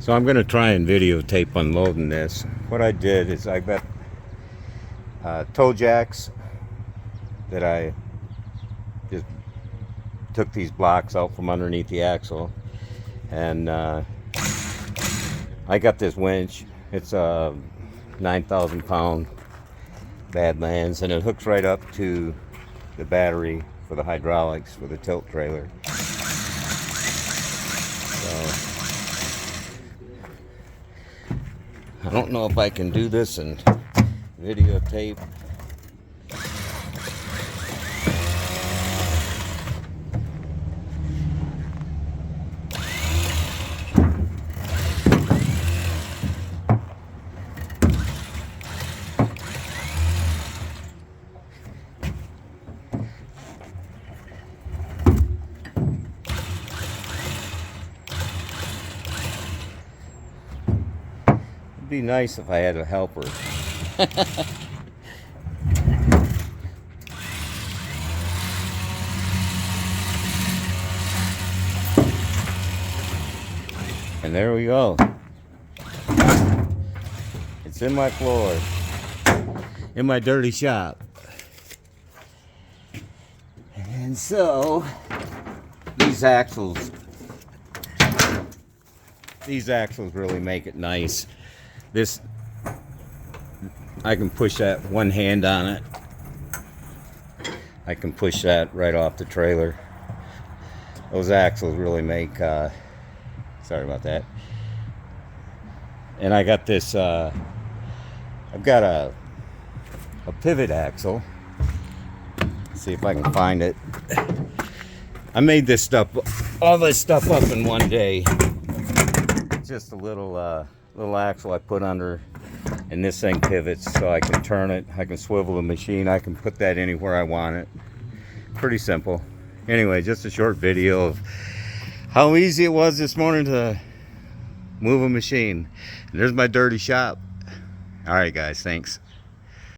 So I'm going to try and videotape unloading this. What I did is I got toe jacks that I just took these blocks out from underneath the axle, and I got this winch. It's a 9,000 pound Badlands, and it hooks right up to the battery for the hydraulics for the tilt trailer. So I don't know if I can do this and videotape. It'd be nice if I had a helper. And there we go. It's in my floor, in my dirty shop. And so these axles really make it nice. This, I can push that one hand on it. I can push that right off the trailer. Those axles really make, sorry about that. And I got this, I've got a pivot axle. Let's see if I can find it. I made this stuff, all this stuff up in one day. It's just a little axle I put under, and this thing pivots so I can turn it. I can swivel the machine. I can put that anywhere I want it. Pretty simple. Anyway, just a short video of how easy it was this morning to move a machine. And there's my dirty shop. All right, guys, thanks.